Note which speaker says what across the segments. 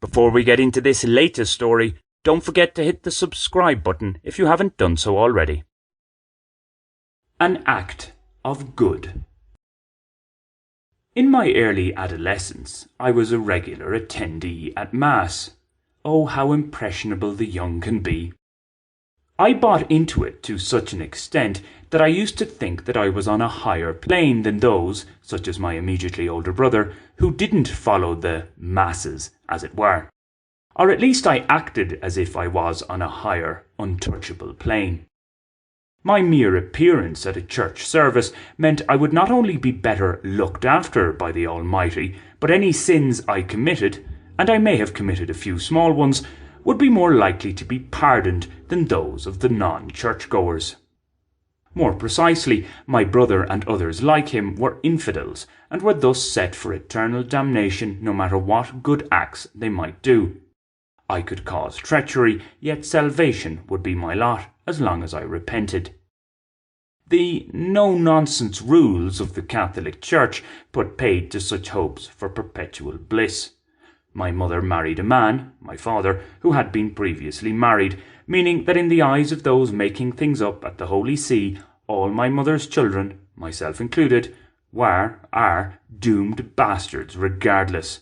Speaker 1: Before we get into this latest story, don't forget to hit the subscribe button if you haven't done so already. An act of good. In my early adolescence, I was a regular attendee at Mass. Oh, how impressionable the young can be. I bought into it to such an extent that I used to think that I was on a higher plane than those, such as my immediately older brother, who didn't follow the masses, as it were. Or at least I acted as if I was on a higher, untouchable plane. My mere appearance at a church service meant I would not only be better looked after by the Almighty, but any sins I committed, and I may have committed a few small ones, would be more likely to be pardoned than those of the non-churchgoers. More precisely, my brother and others like him were infidels, and were thus set for eternal damnation no matter what good acts they might do. I could cause treachery, yet salvation would be my lot, as long as I repented. The no-nonsense rules of the Catholic Church put paid to such hopes for perpetual bliss. My mother married a man, my father, who had been previously married, meaning that in the eyes of those making things up at the Holy See, all my mother's children, myself included, are doomed bastards regardless.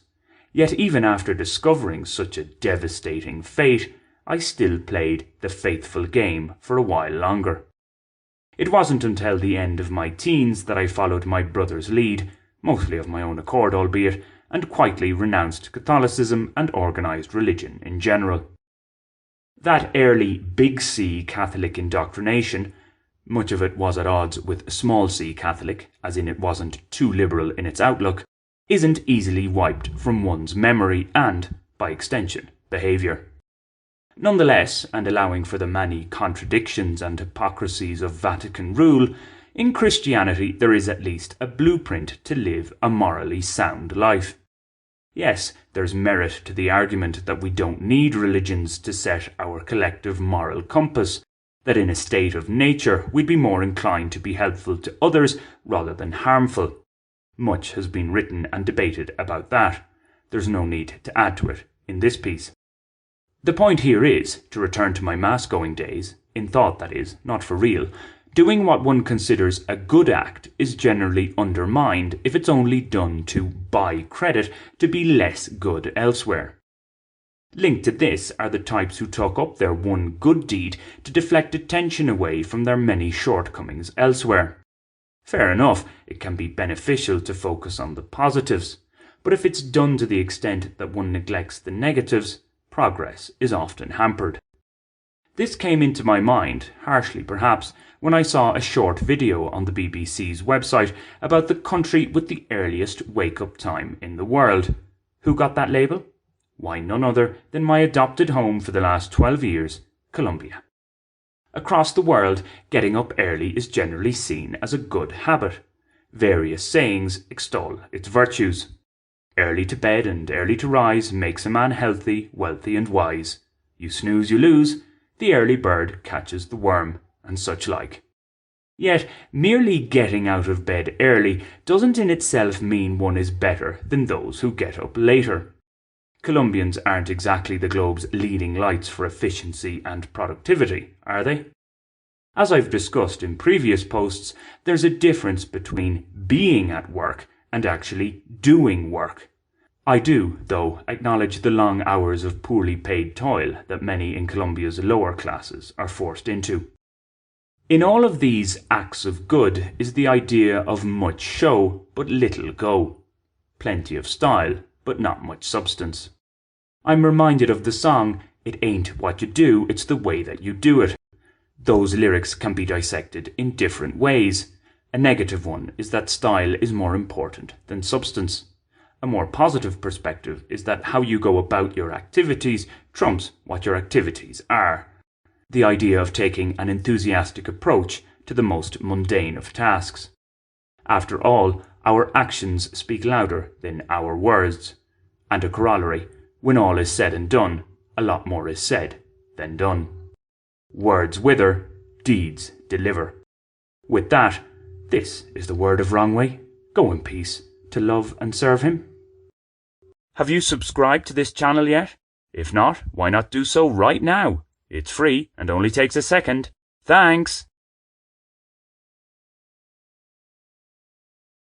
Speaker 1: Yet even after discovering such a devastating fate, I still played the faithful game for a while longer. It wasn't until the end of my teens that I followed my brother's lead, mostly of my own accord albeit, and quietly renounced Catholicism and organised religion in general. That early big C Catholic indoctrination, much of it was at odds with small c Catholic, as in it wasn't too liberal in its outlook, isn't easily wiped from one's memory and, by extension, behaviour. Nonetheless, and allowing for the many contradictions and hypocrisies of Vatican rule, in Christianity there is at least a blueprint to live a morally sound life. Yes, there's merit to the argument that we don't need religions to set our collective moral compass, that in a state of nature we'd be more inclined to be helpful to others rather than harmful. Much has been written and debated about that. There's no need to add to it in this piece. The point here is, to return to my mass-going days, in thought that is, not for real, doing what one considers a good act is generally undermined if it's only done to buy credit to be less good elsewhere. Linked to this are the types who talk up their one good deed to deflect attention away from their many shortcomings elsewhere. Fair enough, it can be beneficial to focus on the positives, but if it's done to the extent that one neglects the negatives, progress is often hampered. This came into my mind, harshly perhaps, when I saw a short video on the BBC's website about the country with the earliest wake-up time in the world. Who got that label? Why, none other than my adopted home for the last 12 years, Colombia. Across the world, getting up early is generally seen as a good habit. Various sayings extol its virtues. Early to bed and early to rise makes a man healthy, wealthy and wise. You snooze, you lose. The early bird catches the worm, and such like. Yet, merely getting out of bed early doesn't in itself mean one is better than those who get up later. Colombians aren't exactly the globe's leading lights for efficiency and productivity, are they? As I've discussed in previous posts, there's a difference between being at work and actually doing work. I do, though, acknowledge the long hours of poorly paid toil that many in Colombia's lower classes are forced into. In all of these acts of good is the idea of much show but little go. Plenty of style but not much substance. I'm reminded of the song, "It ain't what you do, it's the way that you do it." Those lyrics can be dissected in different ways. A negative one is that style is more important than substance. A more positive perspective is that how you go about your activities trumps what your activities are. The idea of taking an enthusiastic approach to the most mundane of tasks. After all, our actions speak louder than our words. And a corollary, when all is said and done, a lot more is said than done. Words wither, deeds deliver. With that, this is the word of Wrongway. Go in peace to love and serve him. Have you subscribed to this channel yet? If not, why not do so right now? It's free and only takes a second. Thanks!